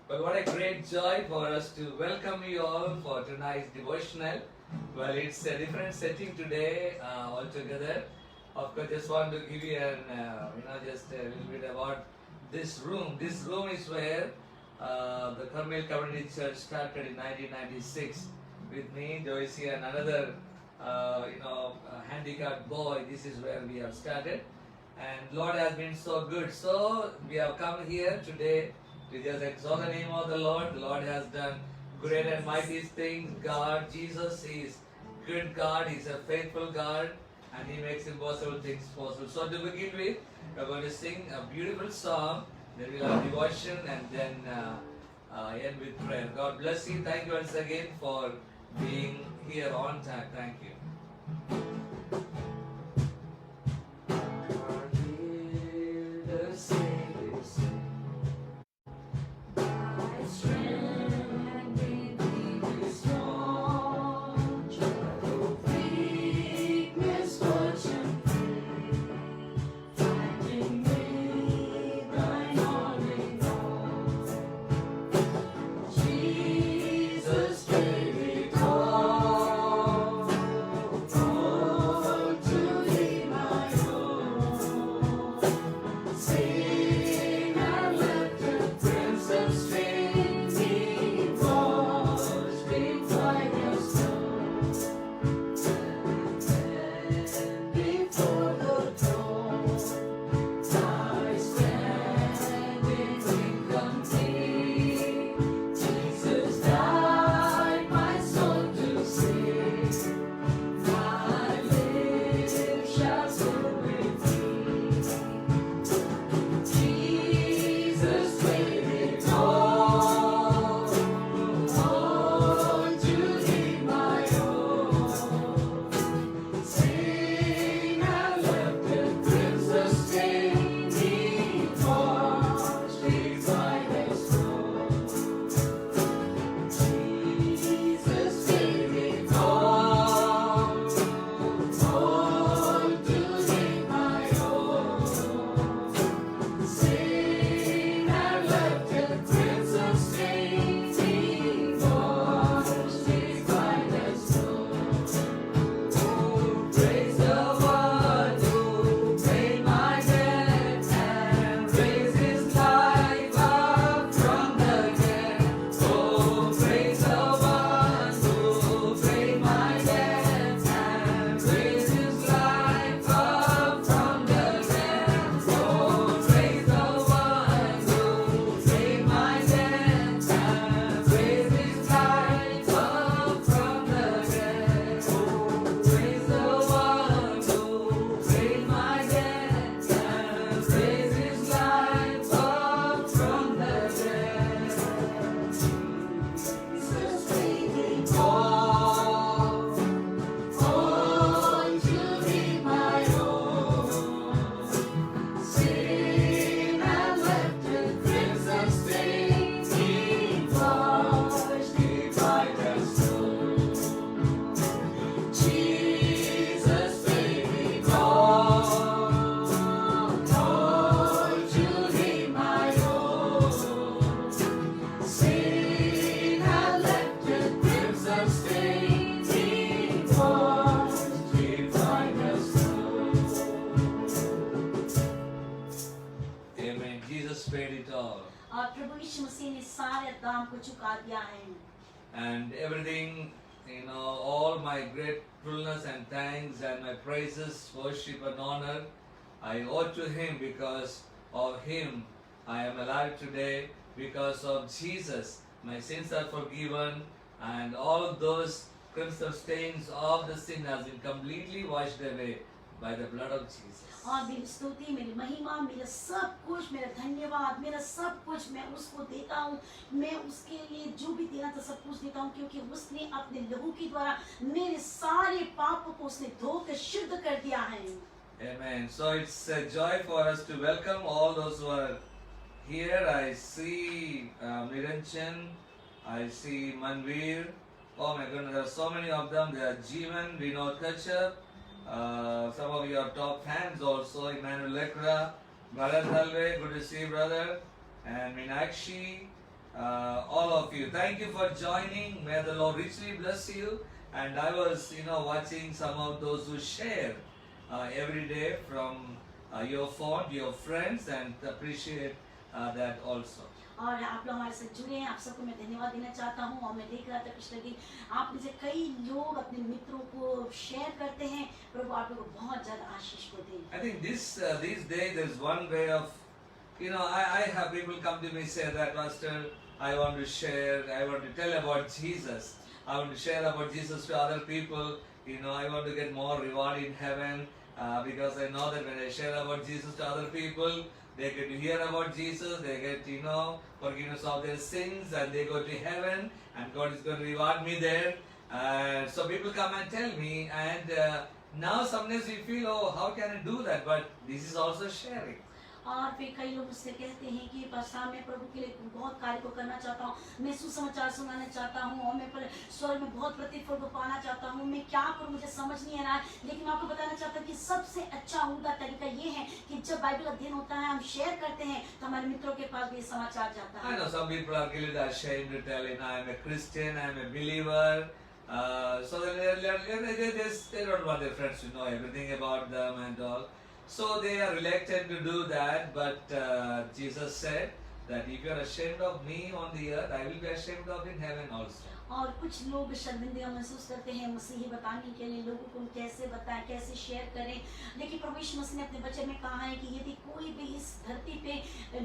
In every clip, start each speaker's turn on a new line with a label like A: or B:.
A: Well, what a great joy for us to welcome you all for tonight's devotional. Well, it's a different setting today altogether. Of course, just want to give you just a little bit about this room. This room is where the Carmel Community Church started in 1996 with me, Joycey, and another, handicapped boy. This is where we have started. And Lord has been so good. So we have come here today to just exalt the name of the Lord. The Lord has done great and mighty things. God, Jesus is good God. He's a faithful God, and He makes impossible things possible. So to begin with, we're going to sing a beautiful song. Then we'll have devotion and then end with prayer. God bless you. Thank you once again for being here on time. Thank you. And everything, all my gratefulness and thanks and my praises, worship and honor, I owe to Him. Because of Him, I am alive today. Because of Jesus, my sins are forgiven, and all of those crimson stains of the sin has been completely washed away by the blood of Jesus.
B: और मेरी स्तुति, मेरी महिमा, मेरा सब कुछ, मेरा धन्यवाद, मेरा सब कुछ मैं उसको देता हूँ। मैं उसके लिए जो भी देना था सब कुछ देता हूँ, क्योंकि उसने अपने लहू के द्वारा मेरे सारे पापों को उसने धोकर शुद्ध कर दिया है।
A: Amen. So it's a joy for us to welcome all those who are here. I see Niranjan, I see Manveer. Oh my goodness, there are so many of them. There are Jeevan, Vinod Kachar. Some of your top fans also, Emmanuel Lekra, Bharat Halve, good to see you, brother, and Meenakshi, all of you. Thank you for joining. May the Lord richly bless you. And I was, watching some of those who share every day from your phone, your friends, and appreciate that also.
B: और आप लोग हमारे साथ जुड़े हैं, आप सबको मैं धन्यवाद देना चाहता हूँ। और मैं देख रहा था कृष्ण की आप में से कई लोग अपने मित्रों को शेयर करते हैं। प्रभु आप लोगों को बहुत ज्यादा आशीष को दे।
A: I think these days there's one way of, I have people come to me say that, Pastor, I want to share, I want to tell about Jesus. I want to share about Jesus to other people. I want to get more reward in heaven because I know that when I share about Jesus to other people, they get to hear about Jesus, they get, forgiveness of their sins, and they go to heaven, and God is going to reward me there. So people come and tell me, and now sometimes we feel, oh, how can I do that? But this is also sharing.
B: और फिर कई लोग मुझसे कहते हैं कि pastor मैं प्रभु के लिए बहुत कार्य को करना चाहता हूँ, मैं सुसमाचार सुनाना चाहता हूँ और मैं स्वर्ग में बहुत प्रतिफल को पाना चाहता हूँ, मैं क्या करूँ मुझे समझ नहीं आ रहा है। लेकिन मैं आपको बताना चाहता हूँ कि सबसे अच्छा उनका तरीका ये है कि जब बाइबल अध्ययन होता है हम शेयर करते हैं तो हमारे मित्रों के पास भी समाचार जाता है।
A: I know some people are really ashamed to tell, I am a Christian, I am a believer. So they don't want their friends to know everything about them and all. So they are reluctant to do that, but Jesus said that if you are ashamed of me on the earth, I will be ashamed of in heaven also.
B: और कुछ लोग शर्मिंदगी महसूस करते हैं मसीही बताने के लिए, लोगों को कैसे बताएं, कैसे शेयर करें। लेकिन प्रभु यीशु मसीह ने अपने वचन में कहा है कि यदि कोई भी इस धरती पे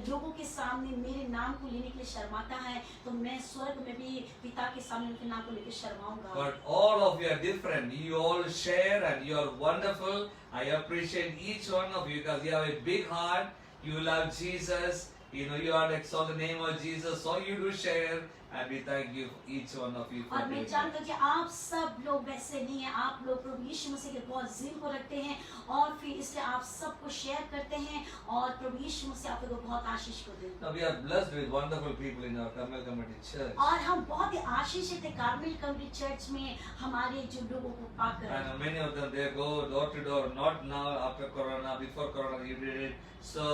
B: लोगों के सामने मेरे नाम को लेने के लिए शर्माता है तो मैं स्वर्ग में भी पिता के सामने उनके नाम को लेकर शर्माऊंगा।
A: But all of you are different. You all share and you are wonderful. I appreciate each one of you because you have a big heart. You love Jesus. You are to exalt the name of Jesus. So you do share. And we thank you, each one of you, for
B: और मैं
A: doing
B: जानता हूँ
A: that.
B: कि आप सब लोग वैसे नहीं हैं, आप लोग प्रभु यीशु मसीह के बहुत ज़िल को रखते हैं और फिर इसलिए आप सबको शेयर करते हैं और प्रभु यीशु मसीह आप लोगों को बहुत आशीष को दे।
A: Now we are blessed with wonderful people in our Carmel Community Church.
B: और हम बहुत ही आशीषित हैं कार्मेल कम्युनिटी चर्च में हमारे जो लोगों को पाकर।
A: And many of them, they go door to door, not now after Corona, before Corona you did it. So,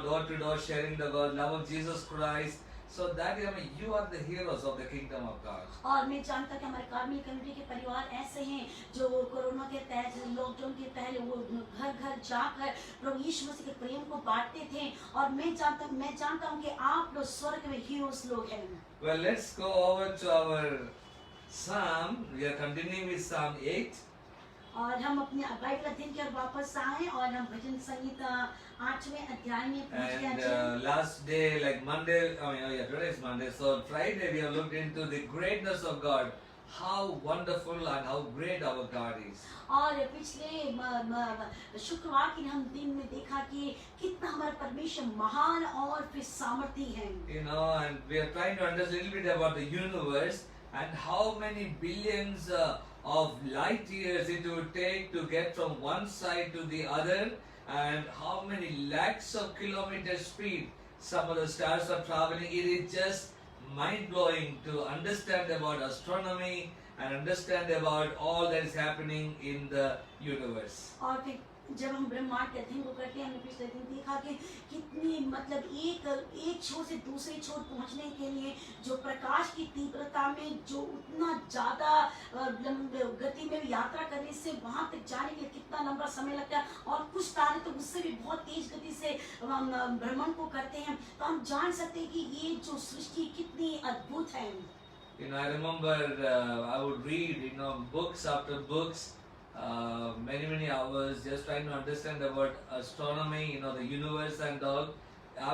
A: door to door sharing the word, love of Jesus Christ. So that you are the heroes of the kingdom of God.
B: और मैं जानता कि हमारे Carmel community के परिवार ऐसे हैं जो कोरोना के तहत लॉकडाउन के पहले वो घर घर जाकर प्रभु यीशु मसीह के प्रेम को बांटते थे और मैं जानता हूँ कि आप लोग स्वर्ग में हीरोज लोग हैं।
A: Well, let's go over to our Psalm. We are continuing with Psalm 8.
B: और हम अपने बाइबल अध्ययन की ओर वापस आए और हम भजन संहिता 8वें अध्याय में पहुंच
A: And
B: गए।
A: last day, like Monday, today is Monday. So Friday we have looked into the greatness of God. How wonderful and how great our God is.
B: और पिछले शुक्रवार के दिन में देखा कि कितना हमारा परमेश्वर महान और फिर सामर्थी है।
A: And we are trying to understand a little bit about the universe and how many billions of light years it would take to get from one side to the other, and how many lakhs of kilometers speed some of the stars are traveling. It is just mind-blowing to understand about astronomy and understand about all that is happening in the universe.
B: और फिर जब हम ब्रह्मांड के अध्ययन को करते हैं हमने पिछले दिन देखा कि कितनी मतलब एक छोर से दूसरे छोर पहुंचने के लिए जो प्रकाश की तीव्रता में जो उतना ज्यादा गति में यात्रा करने से वहां तक जाने के लिए कितना लंबा समय लगता है और कुछ तारे तो उससे भी बहुत तेज गति से भ्रमण को करते हैं। तो हम जान सकते हैं कि ये जो सृष्टि कितनी अद्भुत है।
A: I remember I would read books after books, many hours just trying to understand about astronomy, the universe and all.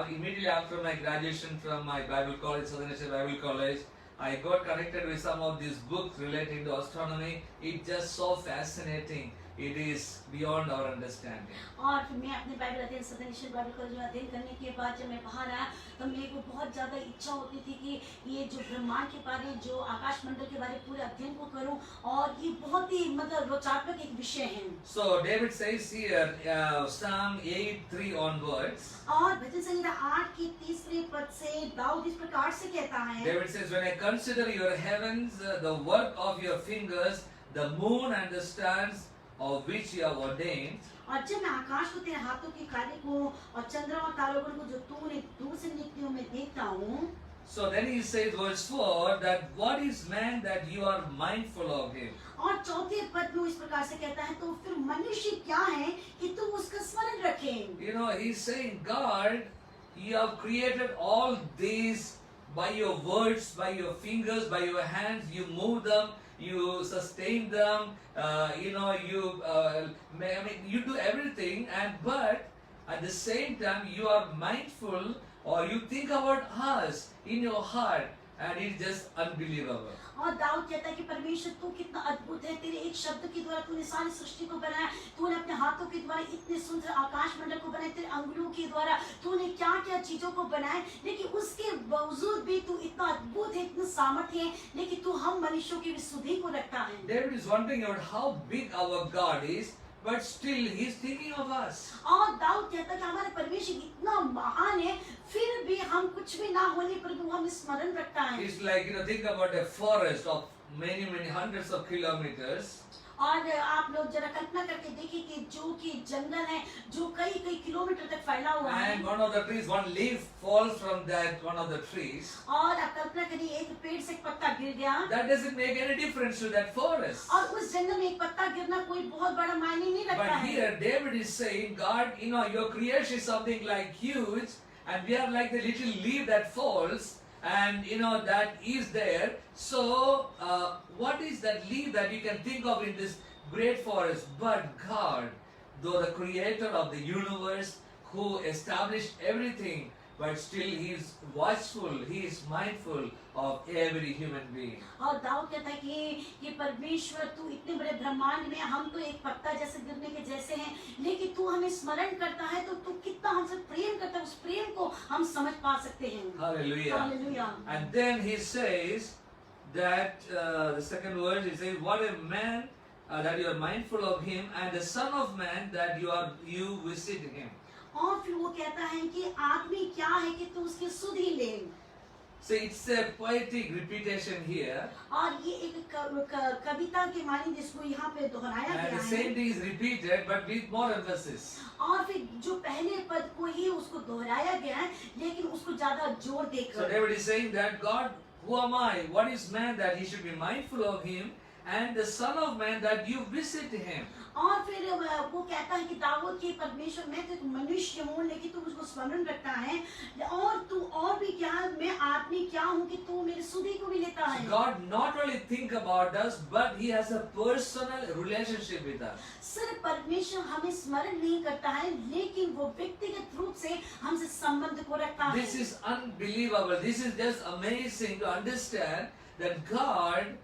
A: Immediately after my graduation from my Bible college, Southern Asia Bible College, I got connected with some of these books relating to astronomy. It's just so fascinating. It is beyond our understanding.
B: और फिर मैं अपने Bible अध्ययन सदन ईश्वर Bible college में अध्ययन करने के बाद जब मैं बाहर आया तो मेरे को बहुत ज़्यादा इच्छा होती थी कि ये जो ब्रह्मांड के बारे जो आकाश मंडल के बारे पूरे अध्ययन को करूं और ये बहुत ही मतलब रोचक एक विषय है।
A: So David says here, Psalm 8:3 onwards.
B: और भजन संहिता 8 के 3 पद से दाऊद इस प्रकार से कहता है।
A: David says, when I consider your heavens, the work of your fingers, the moon and the stars of which you have ordained.
B: और जब मैं आकाश को तेरे हाथों के कार्य को और चंद्रमा और तारों को जो तूने दूर से निकलते हुए मैं देखता हूँ।
A: So then he says, verse 4, that what is man that you are mindful of him?
B: और चौथे पद में इस प्रकार से कहता है, तो फिर मनुष्य क्या है कि तुम उसका स्मरण रखें।
A: You know, he's saying, God, you have created all these by your words, by your fingers, by your hands. You move them, you sustain them. You do everything, but at the same time, you are mindful, or you think about us in your heart, and it's just unbelievable.
B: और दाऊद कहता है कि परमेश्वर तू कितना अद्भुत है, तेरे एक शब्द के द्वारा तूने सारी सृष्टि को बनाया, तूने अपने हाथों के द्वारा इतने सुंदर आकाश मंडल को बनाया, तेरे अंगुलियों के द्वारा तूने क्या क्या चीजों को बनाया, लेकिन उसके बावजूद भी तू इतना अद्भुत है, इतना सामर्थ्य है, लेकिन तू हम मनुष्यों की भी सुधि को रखता है।
A: David is wondering about how big our God is, but still he is thinking of us.
B: और दाऊद कहता है कि हमारे परमेश्वर इतना महान है, फिर भी हम कुछ भी ना होने पर भी हमें स्मरण रखता है।
A: It's like, think about a forest of many hundreds of kilometers.
B: और आप लोग जरा कल्पना करके देखिए कि जो कि जंगल है जो कई कई किलोमीटर तक फैला हुआ है,
A: And one of the trees, one leaf falls from that one of the trees.
B: और आप कल्पना करिए एक पेड़ से एक पत्ता गिर गया,
A: That doesn't make any difference to that forest.
B: और उस जंगल में एक पत्ता गिरना कोई बहुत बड़ा मायने नहीं रखता
A: But
B: है।
A: here David is saying, God, your creation is something like huge, and we are like the little leaf that falls, and that is there. So what is that leaf that you can think of in this great forest? But God, though the creator of the universe, who established everything, but still he is watchful, he is mindful of every human being.
B: और दाऊद कहता है कि परमेश्वर तू इतने बड़े ब्रह्मांड में, हम तो एक पत्ता जैसे गिरने के जैसे हैं, लेकिन तू हमें स्मरण करता है, तो तू कितना हमसे प्रेम करता है, उस प्रेम को हम समझ पा सकते हैं।
A: Hallelujah.
B: Hallelujah.
A: And then he says that the second verse, he says, what a man that you are mindful of him, and the son of man that you visit him.
B: और फिर वो कहता है कि आदमी क्या है कि तू उसकी सुधि ले।
A: So it's a poetic repetition here.
B: और ये एक कविता के मानी जिसको यहाँ पे दोहराया
A: And
B: गया
A: the
B: है।
A: same thing is repeated but with more emphasis.
B: और फिर जो पहले पद को ही उसको दोहराया गया है, लेकिन उसको ज्यादा जोर
A: So
B: देकर।
A: David is saying that God, who am I? What is man that he should be mindful of him? And the son of man that you visit him.
B: और फिर वो कहता है कि दाऊद की परमेश्वर, मैं तो एक मनुष्य हूँ लेकिन तू मुझको स्मरण रखता है, और तू और भी क्या, मैं आदमी क्या हूँ कि तू मेरे सुधि को भी लेता है।
A: God not only think about us, but he has a personal relationship with us.
B: सिर्फ परमेश्वर हमें स्मरण नहीं करता है, लेकिन वो व्यक्तिगत रूप से हमसे संबंध को रखता है।
A: This is unbelievable. This is just amazing to understand that God,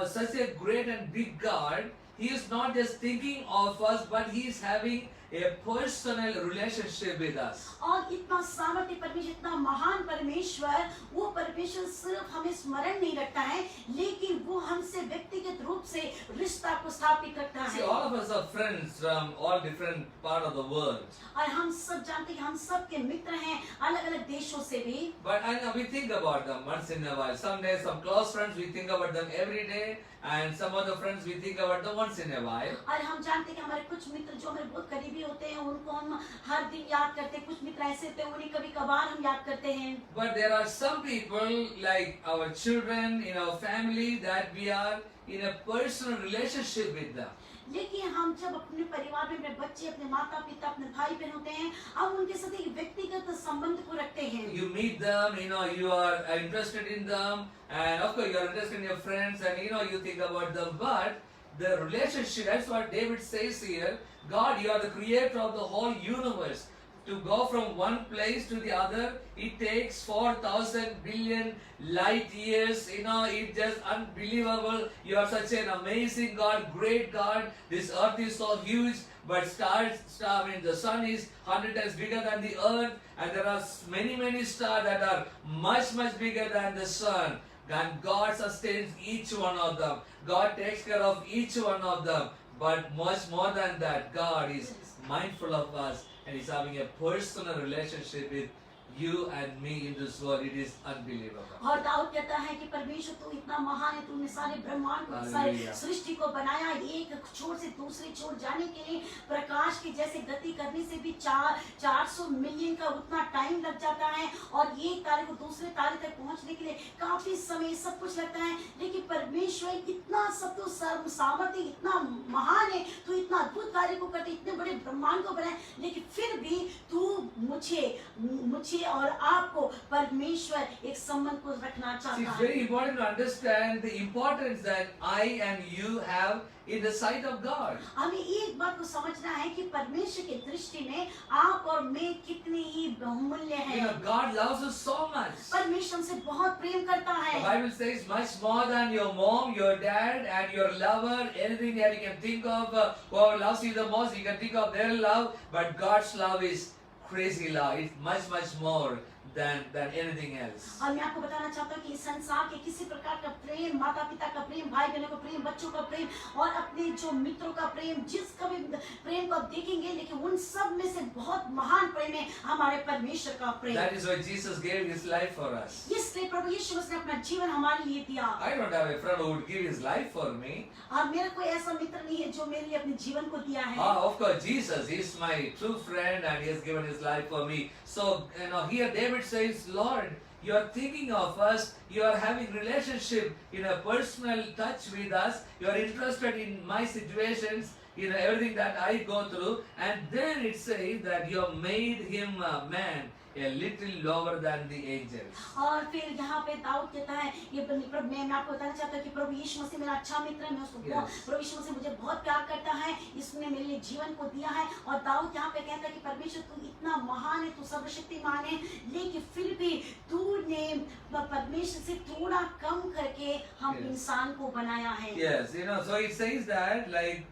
A: such a great and big God, he is not just thinking of us, but he is having a personal relationship with us.
B: और इतना सामर्थ्य परमेश्वर, इतना महान परमेश्वर, वो परमेश्वर सिर्फ हमें स्मरण नहीं रखता है, लेकिन वो हमसे व्यक्तिगत रूप से रिश्ता को स्थापित करता
A: See,
B: है।
A: all of us are friends from all different parts of the world.
B: और हम सब जानते हैं कि हम सब के मित्र हैं, अलग अलग देशों से भी।
A: But we think about them once in a while. Some days, some close friends, we think about them every day, and some other friends, we think about them once in a while.
B: और हम जानते हैं कि हमारे कुछ मित्र जो हमारे बहुत करीबी होते हैं, उनको हम हर दिन याद करते हैं। कुछ मित्र ऐसे होते हैं, उन्हें कभी कभार हम याद करते हैं।
A: But there are some people, like our children in our family, that we are in a personal relationship with them.
B: लेकिन हम जब अपने परिवार में अपने बच्चे, अपने माता पिता, अपने भाई बहन होते हैं, हम उनके साथ एक व्यक्तिगत संबंध को रखते हैं।
A: You meet them, you are interested in them, and of course you are interested in your friends, and you think about them. But the relationship, that's what David says here. God, you are the creator of the whole universe. To go from one place to the other, it takes 4,000 billion light years. It's just unbelievable. You are such an amazing God, great God. This earth is so huge, but the sun is 100 times bigger than the earth, and there are many stars that are much bigger than the sun. And God sustains each one of them. God takes care of each one of them. But much more than that, God is mindful of us, and He's having a personal relationship with you and me in this world, it is unbelievable.
B: और दाऊद कहता है कि परमेश्वर तू इतना महान है, तूने सारे ब्रह्मांड को, सारे
A: Hallelujah.
B: सृष्टि को बनाया, एक छोर से दूसरे छोर जाने के लिए प्रकाश की जैसे गति करने से भी 400 मिलियन का उतना टाइम लग जाता है, और एक तारे को दूसरे तारे तक पहुंचने के लिए काफी समय सब कुछ लगता है। लेकिन परमेश्वर इतना सब तो सामर्थ्य इतना महान है, तू इतना अद्भुत कार्य को करते, इतने बड़े ब्रह्मांड को बनाए, लेकिन फिर भी तू मुझे और आपको परमेश्वर एक संबंध को रखना
A: See,
B: चाहता
A: it's
B: है।
A: very important to understand the importance that I and you have in the sight of God.
B: हमें एक बात को समझना है कि परमेश्वर की दृष्टि में आप और मैं कितने ही बहुमूल्य
A: You
B: हैं।
A: know, God loves us so much.
B: परमेश्वर हमसे बहुत प्रेम करता
A: The
B: है।
A: Bible says much more than your mom, your dad, and your lover, anything that you can think of, whoever loves you the most, you can think of their love, but God's love is crazy love. It's much, much more than anything else.
B: और मैं आपको बताना चाहता हूँ कि इस संसार के किसी प्रकार का प्रेम, माता पिता का प्रेम, भाई बहनों का प्रेम, बच्चों का प्रेम, और अपने जो मित्रों का प्रेम, जिसका भी प्रेम को आप देखेंगे, लेकिन उन सब में से बहुत महान प्रेम है हमारे परमेश्वर का प्रेम।
A: That is why Jesus gave His life for us.
B: इसलिए प्रभु यीशु मसीह ने अपना जीवन हमारे लिए दिया।
A: I don't have a friend who would give his life for me.
B: और मेरा कोई ऐसा मित्र नहीं है जो मेरे लिए अपने जीवन को दिया है।
A: Of course, Jesus is my true friend and He has given His life for me. So, you know, here David says, Lord, you are thinking of us, you are having relationship in a personal touch with us, you are interested in my situations, in everything that I go through, and then it says that you have made him a man a little lower than the angels.
B: और फिर यहाँ पे दाऊद कहता है, ये प्रभु मैं आपको बताना चाहता हूँ कि प्रभु यीशु मसीह मेरा अच्छा मित्र है, मैं उसको
A: Yes.
B: प्रभु यीशु मसीह मुझे बहुत प्यार करता है, इसने मेरे लिए जीवन को दिया है। और दाऊद यहाँ पे कहता है कि परमेश्वर तू इतना महान है, तू सर्वशक्तिमान है, लेकिन फिर भी तूने परमेश्वर से थोड़ा कम करके हम
A: Yes.
B: इंसान को बनाया है।
A: Yes, you know, so it says that, like,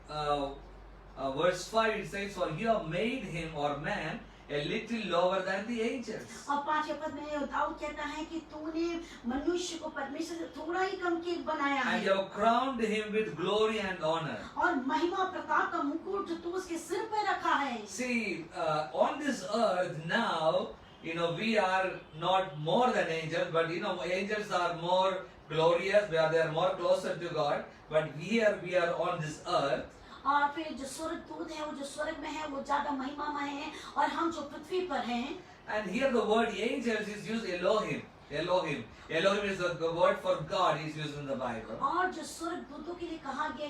A: verse 5, it says, for you have made him, or man, a little lower than the angels.
B: और 5वें पद में दाऊद कहता है कि तूने मनुष्य को परमेश्वर से थोड़ा ही कम के बनाया
A: And
B: है,
A: you have crowned him with glory and honor.
B: और महिमा प्रताप का मुकुट तू उसके सिर पर रखा है।
A: See, on this earth now, you know, we are not more than angels, but you know, angels are more glorious, they are more closer to God. But here we are on this earth.
B: और फिर जो स्वर्ग दूत है, वो जो स्वर्ग में है, वो ज्यादा महिमामय है, और हम जो पृथ्वी पर हैं।
A: And here the word angels is used Elohim. Elohim. Elohim is the word for God is used in the Bible.
B: और जो स्वर्ग दूतों के लिए कहा गया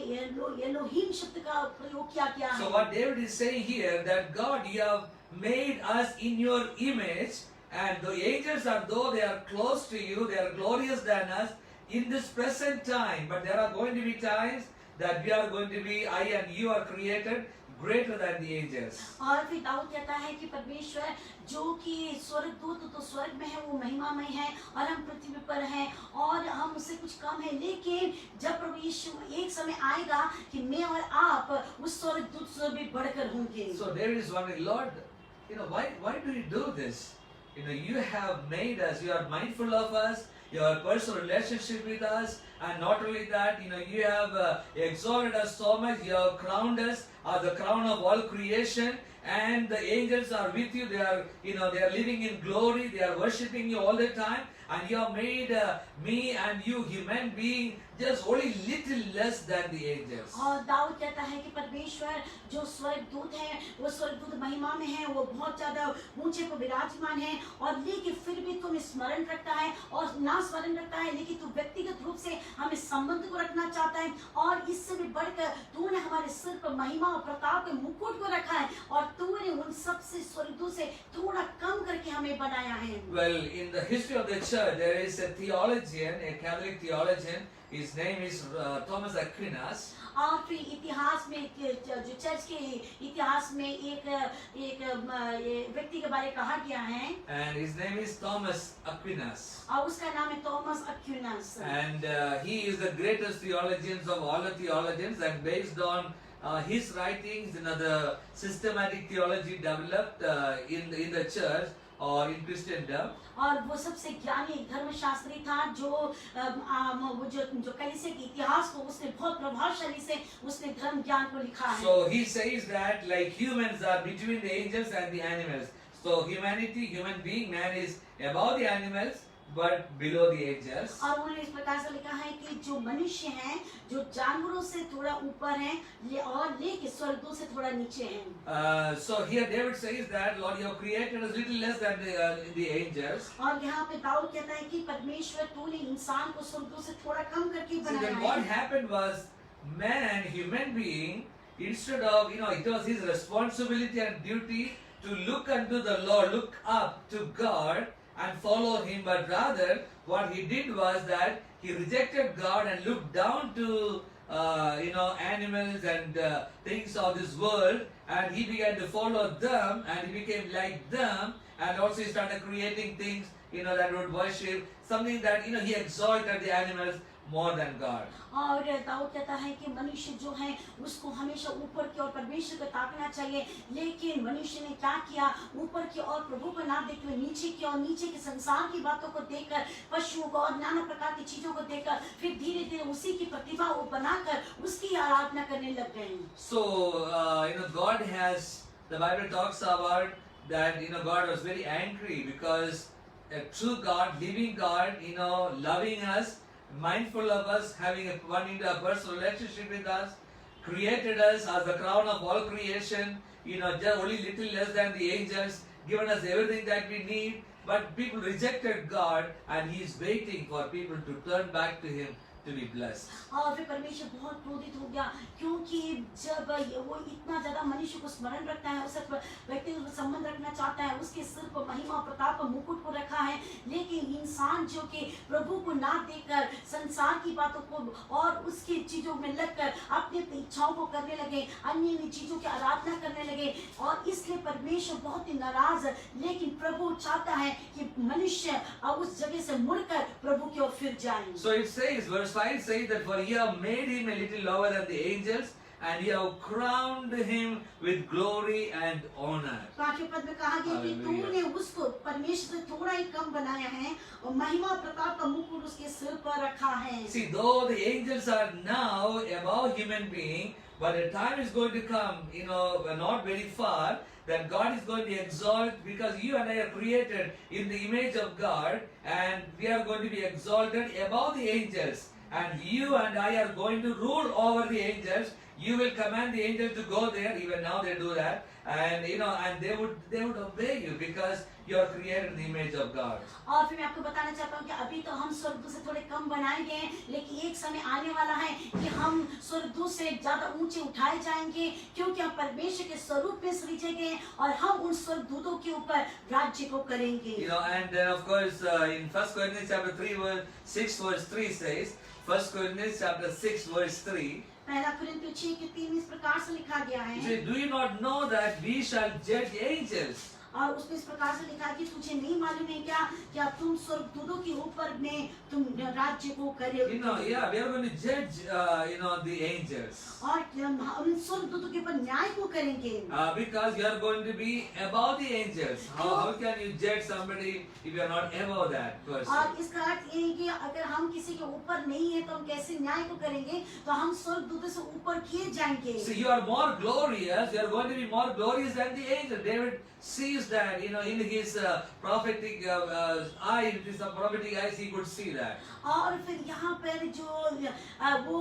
B: एलोहीम शब्द का प्रयोग किया गया
A: So
B: है।
A: what David is saying here, that God, you have made us in your image, and the angels are, though they are close to you, they are glorious than us in this present time, but there are going to be times that we are going to be, I and you are created greater than the angels.
B: और फिर दाऊद कहता है कि परमेश्वर जो कि स्वर्ग दूत तो स्वर्ग में है, वो महिमामय है, और हम पृथ्वी पर हैं और हम उससे कुछ कम है। लेकिन जब प्रभु यीशु एक समय आएगा कि मैं और आप उस स्वर्ग दूत से भी बढ़कर होंगे।
A: So David is wondering, Lord, you know, why do you do this? You know, you have made us, you are mindful of us, you have a personal relationship with us, and not only that, you know, you have exalted us so much, you have crowned us as the crown of all creation, and the angels are with you, they are, you know, they are living in glory, they are worshipping you all the time, and you have made me and you, human being, just only little less than the angels.
B: और दाऊद कहता है कि परमेश्वर जो स्वर्गदूत है, वो स्वर्गदूत महिमा में है, वो बहुत ज्यादा ऊंचे पर विराजमान है, और लेकिन फिर भी तुम्हें स्मरण रखता है और ना स्मरण रखता है, लेकिन तू व्यक्तिगत रूप से हमें संबंध को रखना चाहता है, और इससे भी बढ़कर तूने हमारे सिर पर महिमा और प्रताप के मुकुट को रखा है, और तूने उन सबसे स्वर्गदूत से थोड़ा कम करके हमें बनाया है।
A: Well, in the history of the church, there is a theologian, a Catholic theologian. His name is Thomas Aquinas.
B: और फिर इतिहास में जो चर्च के इतिहास में एक व्यक्ति के बारे कहा गया है,
A: And his name is Thomas Aquinas.
B: और उसका नाम है Thomas अक्विनस।
A: And he is the greatest theologian of all the theologians, and based on his writings, you know, the systematic theology developed in the church or in Christendom.
B: और वो सबसे ज्ञानी धर्मशास्त्री था, वो जो कलीसिया के इतिहास को उसने बहुत प्रभावशाली से उसने धर्म ज्ञान को लिखा है।
A: So he says that like humans are between the angels and the animals. So humanity, human being, man is above the animals but below the angels.
B: और उन्होंने इस प्रकार से लिखा है कि जो मनुष्य हैं जो जानवरों से थोड़ा ऊपर हैं और लेके स्वर्गदूत से थोड़ा नीचे हैं।
A: So here David says that Lord, you have created us little less than the angels.
B: और यहाँ पे दाऊद कहता है कि परमेश्वर तूने इंसान को स्वर्गदूत से थोड़ा कम करके
A: So
B: बनाया
A: then what
B: है।
A: happened was, man, human being, instead of, it was his responsibility and duty to look unto the Lord, look up to God and follow him, but rather what he did was that he rejected God and looked down to animals and things of this world, and he began to follow them, and he became like them, and also he started creating things that would worship something that he exalted the animals more than God.
B: और दाऊद कहता है कि मनुष्य जो है उसको हमेशा ऊपर की ओर परमेश्वर को ताकना चाहिए, लेकिन मनुष्य ने क्या किया, ऊपर की ओर प्रभु को ना देखते हुए नीचे की ओर, नीचे के संसार की बातों को देखकर, पशुओं को और नाना प्रकार की चीजों को देखकर फिर धीरे धीरे उसी की प्रतिभा वो बनाकर उसकी आराधना करने लग गए।
A: So God has, the Bible talks about that God was very angry because a true God, living God, loving us, mindful of us, wanting a personal relationship with us, created us as the crown of all creation, just only little less than the angels, given us everything that we need, but people rejected God, and He is waiting for people to turn back to Him to be blessed.
B: और फिर परमेश्वर बहुत क्रोधित हो गया, क्योंकि जब वो इतना ज्यादा मनुष्य को स्मरण रखता है, उससे व्यक्ति को संबंध रखना चाहता है, उसके सिर पर महिमा प्रताप पर मुकुट को रखा है, लेकिन इंसान जो कि प्रभु को ना देखकर संसार की बातों को और उसकी चीजों में लगकर अपनी इच्छाओं को करने लगे, अन्य चीजों की आराधना करने लगे, और इसलिए परमेश्वर बहुत ही नाराज है। लेकिन प्रभु चाहता है कि मनुष्य उस जगह से मुड़कर प्रभु की ओर फिर जाए।
A: So it says, verse 5 says that for you have made him a little lower than the angels, and you have crowned him with glory and honor.
B: पांचवें पद में कहा गया कि तूने उसको परमेश्वर से थोड़ा ही कम बनाया है और महिमा प्रताप का मुकुट उसके सिर पर रखा है।
A: See, though the angels are now above human being, but a time is going to come, not very far, that God is going to exalt, because you and I are created in the image of God, and we are going to be exalted above the angels, and you and I are going to rule over the angels. You will command the angels to go there, even now they do that, and and they would obey you because you are created in the image of God.
B: और फिर मैं आपको बताना चाहता हूँ कि अभी तो हम स्वर्गदूत से थोड़े कम बनाए गए हैं, लेकिन एक समय आने वाला है कि हम स्वर्गदूत से ज्यादा ऊंचे उठाए जाएंगे, क्योंकि हम परमेश्वर के स्वरूप में सृजे गए हैं और हम उन स्वर्गदूतों के ऊपर राज्य को करेंगे।
A: And then of course in 1 Corinthians chapter 6 verse 3 says, 1 Corinthians chapter 6 verse 3,
B: पहला कुरिन्थियों 6:3 इस प्रकार से लिखा गया है,
A: he says, do you not know that we shall judge angels?
B: और उसमें इस प्रकार से लिखा कि तुझे नहीं मालूम है क्या तुम स्वर्गदूतों के ऊपर में तुम राज्य को करोगे।
A: We are going to judge the angels.
B: और हम स्वर्गदूतों के ऊपर न्याय को करेंगे।
A: Because you are going to be above the angels. How can you judge somebody if you are not above that person?
B: और इसका अर्थ ये है कि अगर हम किसी के ऊपर नहीं है तो हम कैसे न्याय को करेंगे, तो हम स्वर्गदूतों से ऊपर किए जाएंगे।
A: So you are more glorious. You are going to be more glorious than the angel. David sees that, in his prophetic eye, in his prophetic eyes, he could see that.
B: और फिर यहाँ पर जो वो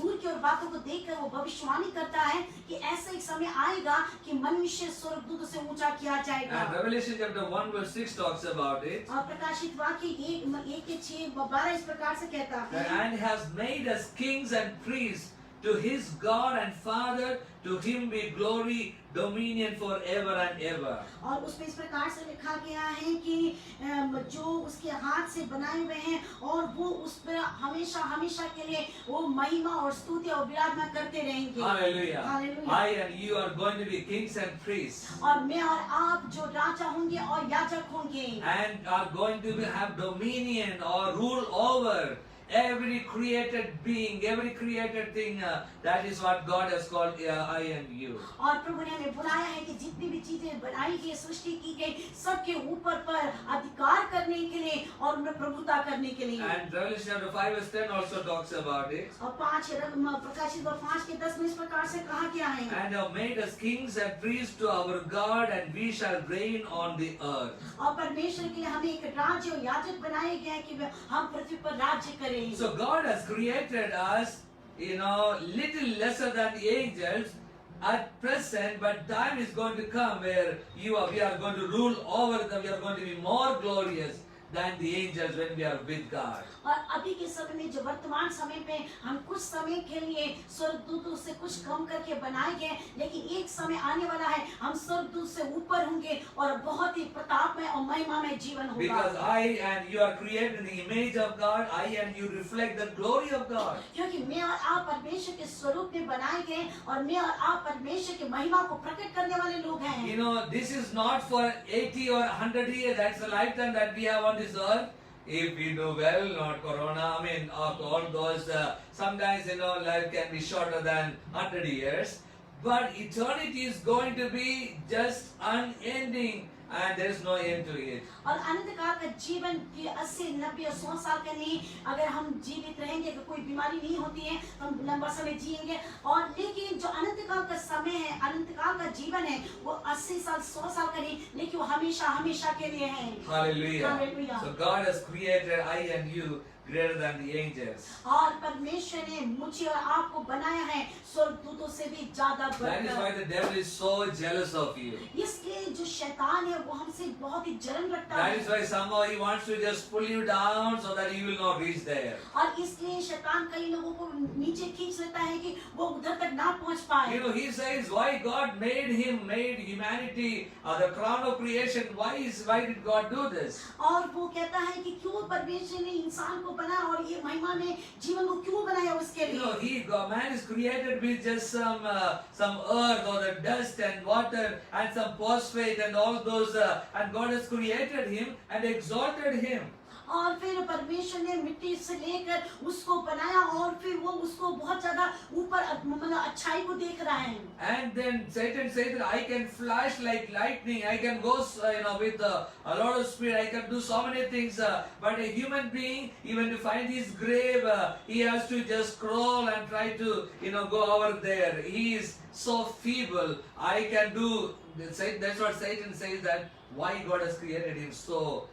B: दूर की ओर बातों को देखकर वो भविष्यवाणी करता है कि ऐसा एक समय आएगा कि मनुष्य स्वर्गदूतों से ऊंचा किया जाएगा।
A: And Revelation chapter 1 verse 6 talks about it.
B: और प्रकाशित वाक्य 1:6-12 इस प्रकार से कहता है,
A: And has made us kings and priests to his God and Father, to him be glory, dominion forever and ever.
B: और उसमें इस प्रकार से लिखा गया है कि जो उसके हाथ से बनाए हुए हैं और वो उस पर हमेशा हमेशा के लिए वो महिमा और स्तुति और विराधना करते रहेंगे।
A: Hallelujah.
B: Hallelujah.
A: I and you are going to be kings and priests.
B: और मैं और आप जो राजा होंगे और याजक होंगे,
A: And are going to have dominion or rule over every created being, every created thing. That is what God has called I and you.
B: और प्रभु ने हमें बुलाया है कि जितनी भी चीजें बनाई गई, सृष्टि की गई, सबके ऊपर पर अधिकार करने के लिए और उनमें प्रभुता करने के लिए।
A: And Revelation chapter 5 verse 10 also talks about it.
B: और प्रकाशित 5:10 में इस प्रकार से कहा गया है,
A: And have made us kings and priests to our God, and we shall reign on the earth.
B: और परमेश्वर के लिए हमें एक राज्य और याजक बनाए गए हैं कि हम पृथ्वी पर राज्य करें।
A: So God has created us, little lesser than the angels at present, but time is going to come where we are going to rule over them. We are going to be more glorious than the angels when we are with God.
B: और अभी के समय में जो वर्तमान समय पे हम कुछ समय के लिए स्वर्गदूतों से कुछ कम करके बनाए गए, लेकिन एक समय आने वाला है हम स्वर्गदूत से ऊपर होंगे और बहुत ही प्रताप में और महिमा में जीवन होगा।
A: Because I and you are created in the image of God, I and you reflect the glory of God.
B: क्योंकि मैं और आप परमेश्वर के स्वरूप में बनाए गए और मैं और आप परमेश्वर की महिमा को प्रकट करने वाले लोग हैं।
A: This is not for 80 or 100 years. That's the lifetime that we have on this earth. If we do well, not corona, all those, sometimes, life can be shorter than 100 years. But eternity is going to be just unending and there is no end to it.
B: और अनंत काल का जीवन 80, 90 और 100 साल का नहीं, अगर हम जीवित रहेंगे, अगर कोई बीमारी नहीं होती है, हम लंबा समय जिएंगे। और लेकिन जो अनंत काल का समय है, अनंत काल का जीवन है, वो 80 साल, 100 साल का नहीं, लेकिन वो हमेशा हमेशा के लिए है।
A: Hallelujah.
B: Hallelujah.
A: So God has created I and you greater than the angels.
B: और परमेश्वर ने मुझे और आपको बनाया है स्वर्गदूतों से भी ज्यादा
A: That is why
B: बढ़कर।
A: the devil is so jealous of you.
B: इसलिए जो शैतान है वो हमसे बहुत ही जलन रखता
A: That
B: है।
A: is why somehow he wants to just pull you down so that you will not reach there.
B: और इसलिए शैतान कई लोगों को नीचे खींच लेता है कि वो उधर तक ना पहुंच पाए।
A: He says why God made humanity, the crown of creation. Why did God do this?
B: और वो कहता है कि क्यों परमेश्वर ने इंसान को बना और ये महिमा में जीवन को क्यों बनाया उसके लिए।
A: Man is created with just some earth or the dust and water and some phosphate and all those, and God has created him and exalted him.
B: और फिर परमेश्वर ने मिट्टी से लेकर उसको बनाया और फिर वो उसको बहुत ज्यादा ऊपर मतलब अच्छाई को देख रहा है।
A: And then Satan said that I can flash like lightning, I can go with a lot of speed, I can do so many things, but a human being, even to find his grave, he has to just crawl and try to go over there. He is so feeble. I can do, that's what Satan says, that why God has created him so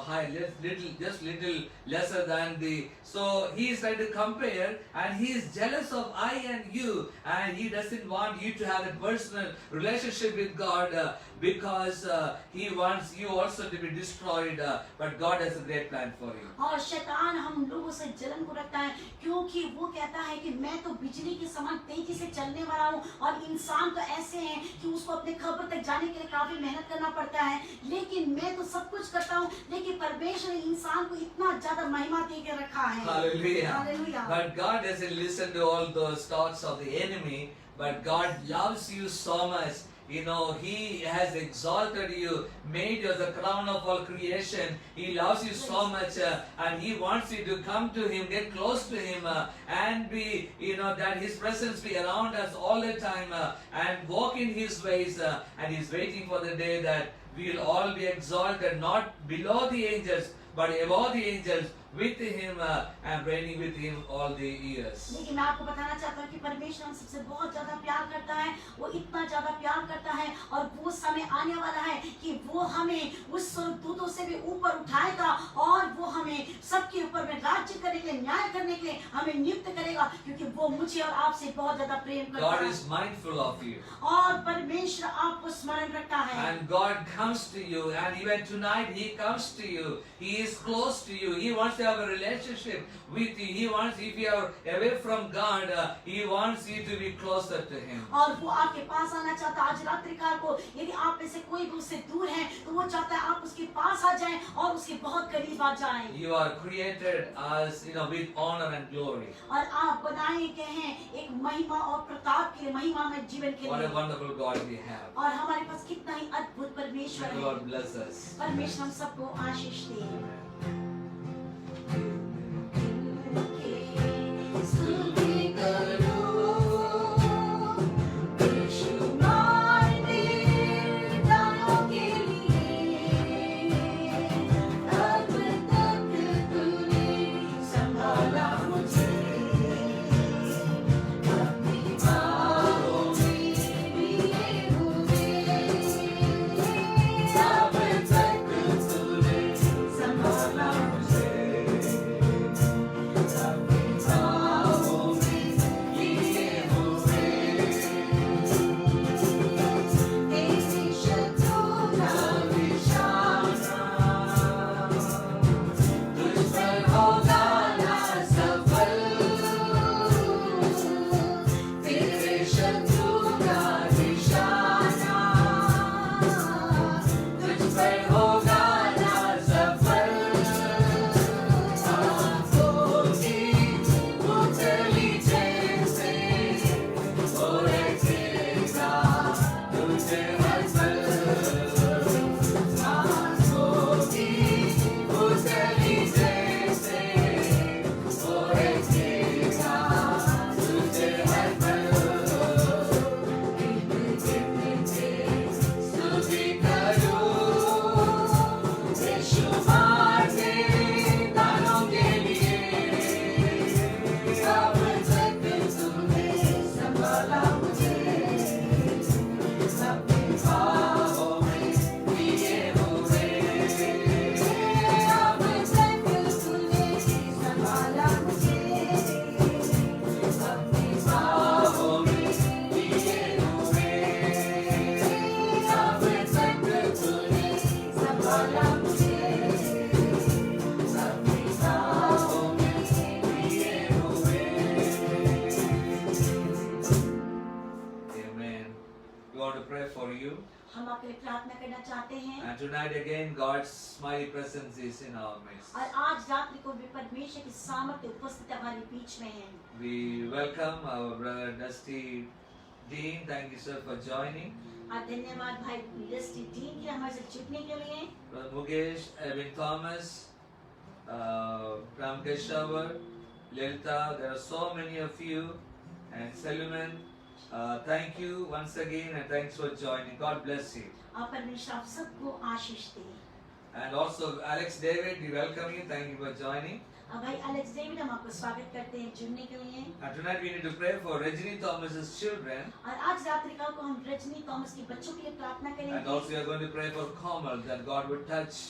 A: high, little lesser than the. So he is trying to compare, and he is jealous of I and you, and he doesn't want you to have a personal relationship with God because he wants you also to be destroyed. But God has a great plan for you.
B: और शैतान हम लोगों से जलन को रखता है क्योंकि वो कहता है कि मैं तो बिजली के समान तेजी से चलने वाला हूँ और इंसान तो ऐसे हैं कि उसको अपने खबर तक जाने के लिए काफी मेहनत करना पड़ता है, लेकिन मैं तो सब कुछ करता हूँ, लेकिन परमेश्वर ने इंसान को इतना ज्यादा महिमा दे के रखा है।
A: Hallelujah.
B: Hallelujah.
A: But God doesn't listen to all those thoughts of the enemy, but God loves you so much. He has exalted you, made you the crown of all creation. He loves you so much, and He wants you to come to Him, get close to Him, and be, that His presence be around us all the time, and walk in His ways. And He's waiting for the day that we will all be exalted, not below the angels, but above the angels, with Him and reigning with Him all the years.
B: लेकिन मैं आपको बताना चाहता हूँ कि परमेश्वर हम सबसे बहुत ज्यादा प्यार करता है, वो इतना ज्यादा प्यार करता है और वो समय आने वाला है कि वो हमें उस स्वर्गदूतों से भी ऊपर उठाएगा और वो हमें सबके ऊपर में राज्य करने के लिए, न्याय करने के लिए हमें नियुक्त करेगा, क्योंकि वो मुझे और आपसे बहुत ज्यादा प्रेम करता
A: God
B: है
A: is mindful of you.
B: और परमेश्वर आपको स्मरण रखता है।
A: And God comes to you, and even tonight He comes to you. He is close to you. He wants to have a relationship with you. He wants, if you are away from God, He wants you to be closer to Him.
B: और वो आपके पास आना चाहता है आज रात्रि काल को। यदि आप में से कोई भी उससे दूर है तो वो चाहता है आप उसके पास आ जाएं और उसके बहुत करीब आ जाएं।
A: You are created as with honor and glory.
B: और आप बनाए गए हैं एक महिमा और प्रताप के लिए, महिमा में जीवन के
A: What
B: लिए।
A: a wonderful God we have.
B: और हमारे पास कितना ही अद्भुत परमेश्वर
A: May the
B: है।
A: Lord bless us.
B: परमेश्वर हम सबको आशीष दे। स्तुति करो यीशु के लिए अब तक आपके लिए प्रार्थना करना चाहते हैं।
A: And tonight again, God's mighty presence is in our midst.
B: और आज रात्रि को भी परमेश्वर की सामर्थ्य उपस्थित हमारे बीच में है।
A: We welcome our brother Dusty Dean. Thank you, sir, for joining.
B: और धन्यवाद भाई डस्टी डीन के हमारे साथ जुड़ने के लिए।
A: Brother Mukesh, Evan Thomas, Ram Keshavar, Lilita, there are so many of you, and Salman, thank you once again and thanks for joining. God bless you.
B: और परमेश्वर आप सबको आशीष दे।
A: And also Alex David, we welcome you. Thank you for joining.
B: अब भाई Alex David हम आपको स्वागत करते हैं जुड़ने के लिए।
A: And tonight we need to pray for Rajini Thomas's children.
B: और आज रात्रिकाल को हम रजनी थॉमस के बच्चों के लिए प्रार्थना
A: And
B: करेंगे।
A: also we are going to pray for Komal, that God would touch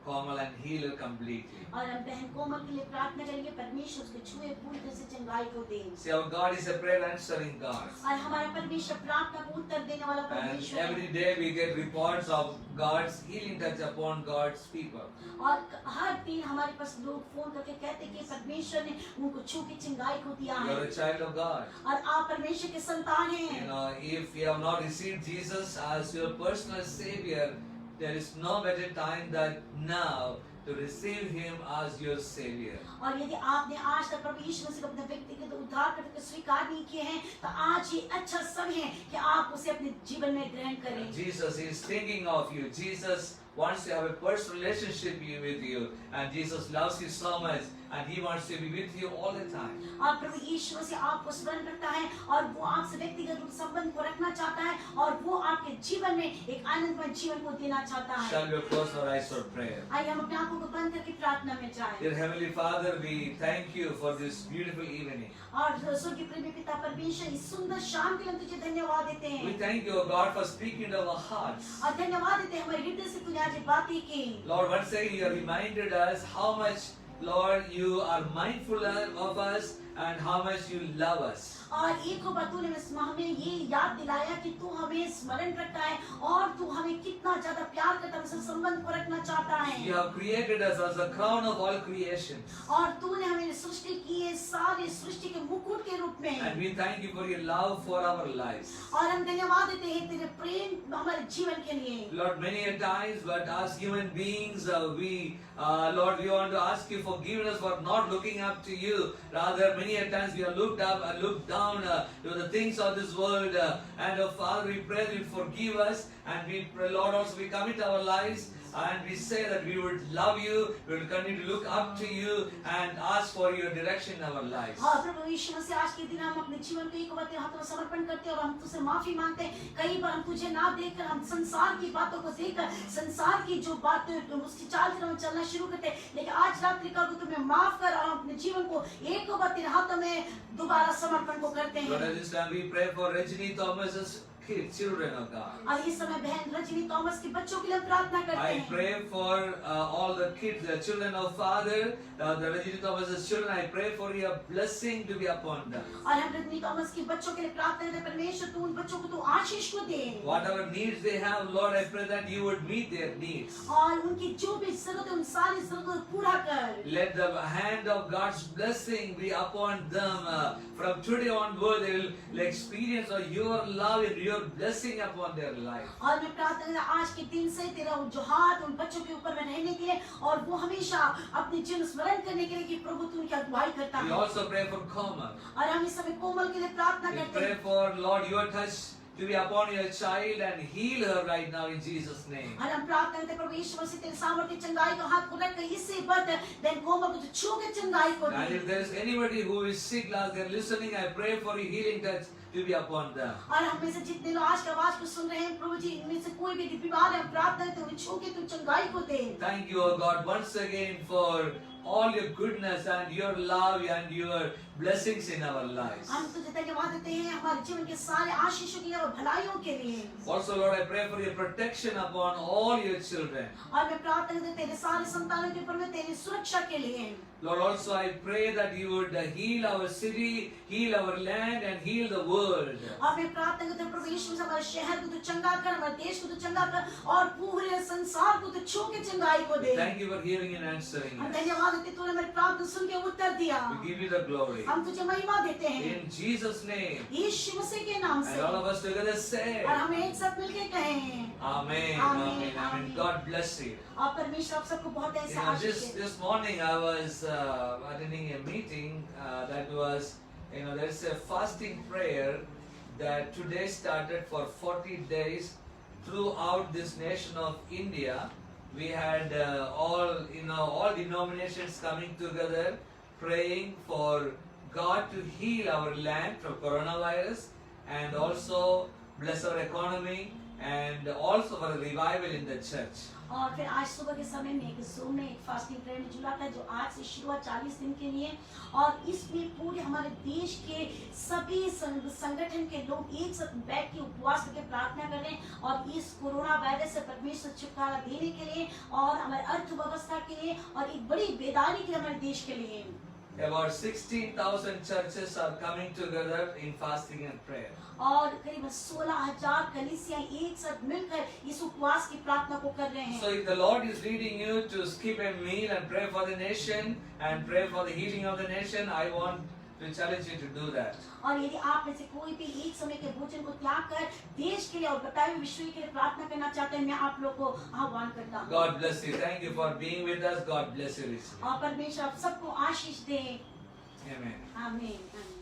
A: Komal and heal her completely.
B: और हम बहन कोमल के लिए प्रार्थना करेंगे परमेश्वर उसके छुए पूरी तरह से चंगाई को दे।
A: See, our God is a prayer answering God.
B: और हमारा परमेश्वर प्रार्थना को उत्तर देने वाला
A: And
B: परमेश्वर
A: every
B: है।
A: day we get reports of God's healing touch upon God's people.
B: और हर दिन हमारे पास लोग फोन करके कहते हैं कि परमेश्वर ने उनको छू के चंगाई को दिया
A: You
B: है।
A: are a child of God.
B: और आप परमेश्वर के संतान
A: You
B: हैं।
A: know, if you have not received Jesus as your personal Savior, there is no better time than now to receive Him as your Savior.
B: और यदि आपने आज तक प्रभु यीशु मसीह को अपने व्यक्तिगत उद्धारकर्ता को स्वीकार नहीं किए हैं तो आज ही अच्छा समय है कि आप उसे अपने जीवन में ग्रहण करें।
A: Jesus is thinking of you. Jesus wants to have a personal relationship with you, and Jesus loves you so much, and He wants to be with you all the time.
B: और प्रभु यीशु मसीह आपको स्मरण करता है और वो आपसे व्यक्तिगत रूप संबंध को रखना चाहता है और वो आपके जीवन में एक आनंदमय जीवन को देना चाहता है।
A: Shall we close our eyes for prayer?
B: आइए हम अपने आंखों को बंद करके प्रार्थना में जाएं।
A: Dear Heavenly Father, we thank you for this beautiful evening.
B: और स्वर्गीय प्रेमी पिता परमेश्वर इस सुंदर शाम के लिए हम तुझे धन्यवाद देते
A: We
B: हैं
A: thank you, O God, for speaking to our hearts.
B: और धन्यवाद देते हैं हमारे हृदय से तूने आज ये बातें की।
A: Lord, once again you have reminded us how much, Lord, you are mindful of us and how much you love us.
B: और एक बार तूने हमें ये याद दिलाया कि तू हमें स्मरण रखता है और तू हमें कितना ज्यादा प्यार करता है, हमसे संबंध को रखना चाहता
A: You
B: है।
A: have created us as the crown of all creation.
B: और तूने हमें सृष्टि की है सारी सृष्टि के मुकुट के रूप में।
A: And we thank you for your love for our lives.
B: और हम धन्यवाद देते हैं तेरे प्रेम हमारे जीवन के लिए।
A: Lord, many a times, but as human beings, Lord, we want to ask you forgiveness for not looking up to you. Rather, many a times we have looked up and looked down to the things of this world. And Father, we pray that you forgive us. And we pray, Lord, also we commit our lives. And we say that we would love you, we will continue to look up to you and ask for your direction in our lives.
B: हाँ प्रभु यीशु मसीह आज के दिन हम अपने जीवन को एक बार तेरे हाथों में समर्पण करते हैं और हम तुझसे माफी मांगते हैं। कई बार हम तुझे ना देखकर हम संसार की बातों को देखकर संसार की जो बातें उसकी चाल चलन में चलना शुरू करते हैं, लेकिन आज रात्रि का तुम्हें माफ कर और अपने जीवन को एक बार तेरे हाथों में दोबारा समर्पण को करते
A: Lord,
B: हैं।
A: at this time we pray for Rajini Thomas's kids, children of God.
B: और इस समय बहन रजनी थॉमस के बच्चों के लिए प्रार्थना करते
A: I
B: हैं।
A: pray for all the kids, the children of Father, the Rajini Thomas's children. I pray for your blessing to be upon them.
B: और हम रजनी थॉमस के बच्चों के लिए प्रार्थना करते हैं परमेश्वर तू उन बच्चों को तू आशीष को दे
A: Whatever needs they have, Lord, I pray that you would meet their needs.
B: और उनकी जो भी जरूरत है उन सारी जरूरतों को पूरा कर।
A: Let the hand of God's blessing be upon them. From today onward, they will experience your love and your blessing upon their life.
B: और मैं प्रार्थना करता हूं आज के दिन से तेरा जो हाथ उन बच्चों के ऊपर में रहने के लिए और वो हमेशा अपने जीवन स्मरण करने के लिए कि प्रभु तू उनकी अगुवाई करता
A: We
B: है।
A: also pray for Komal.
B: और हम इस समय कोमल के लिए प्रार्थना
A: We
B: करते
A: pray
B: हैं
A: for, Lord, your touch to be upon your child and heal her right now in Jesus' name.
B: और हम प्रार्थना करते हैं प्रभु यीशु मसीह तेरे सामर्थ्य चंगाई का हाथ को रखकर इससे बद बहन कोमल को तो छू के चंगाई को
A: And
B: they.
A: if there is anybody who is sick, as they're listening, I pray for your healing touch to be upon them.
B: और हम में से जितने लोग आज की आवाज को सुन रहे हैं प्रभु जी इनमें से कोई भी बीमार है प्रार्थना करते हैं छू के तू चंगाई को दे।
A: Thank you, O God, once again for all your goodness and your love and your blessings in our lives.
B: हम तुझे धन्यवाद देते हैं हमारे जीवन के सारे आशीषों के लिए और भलाइयों के लिए।
A: Also, Lord, I pray for your protection upon all your children.
B: और मैं प्रार्थना करते हैं तेरे सारे संतानों के ऊपर में तेरी सुरक्षा के लिए।
A: Lord, also I pray that you would heal our city, heal our land, and heal the world.
B: और मैं प्रार्थना करते हैं प्रभु यीशु से हमारे शहर को तो चंगा कर, हमारे देश को तो चंगा कर और पूरे संसार को तो छू के चंगाई को दे।
A: Thank you for hearing and answering
B: हम
A: us.
B: धन्यवाद धन्यवाद देते, तूने हमारी प्रार्थना सुन के उत्तर दिया।
A: We give you the glory.
B: हम तुझे महिमा देते हैं
A: In Jesus' name.
B: यीशु मसीह के नाम
A: And
B: से।
A: all of us together say,
B: और हमें एक साथ मिलके कहें
A: Amen,
B: Amen,
A: Amen, Amen.
B: Amen.
A: God bless you.
B: और परमेश्वर आप सबको बहुत ऐसे आशीष दे।
A: This morning I was attending a meeting that was, there's a fasting prayer that today started for 40 days throughout this nation of India. We had all denominations coming together praying for God to heal our land from coronavirus and also bless our economy and also for a revival in the church.
B: और फिर आज सुबह के समय में एक zoom में एक फास्टिंग प्रेयर में जुड़ा था, जो आज से शुरू हुआ 40 दिन के लिए। और इसमें पूरे हमारे देश के सभी संगठन के लोग एक साथ बैठ के उपवास करके प्रार्थना कर रहे हैं और इस कोरोना वायरस से परमेश्वर छुटकारा देने के लिए और हमारे अर्थव्यवस्था के लिए और एक बड़ी बेदारी के लिए हमारे देश के लिए।
A: About 16,000 churches are coming together in fasting and prayer.
B: और करीबन 16,000 कलीसिया एक साथ मिलकर इस उपवास की प्रार्थना को कर रहे हैं।
A: So if the Lord is leading you to skip a meal and pray for the nation and pray for the healing of the nation, I want to challenge you to do that.
B: और यदि आप में से कोई भी एक समय के भोजन को त्याग कर देश के लिए और बताए हुए विश्व के लिए प्रार्थना करना चाहते हैं, मैं आप लोग को आह्वान करता हूँ।
A: God bless you. Thank you for being with us. God bless you richly.
B: और परमेश्वर आप सबको आशीष दे।
A: Amen.
B: आमीन।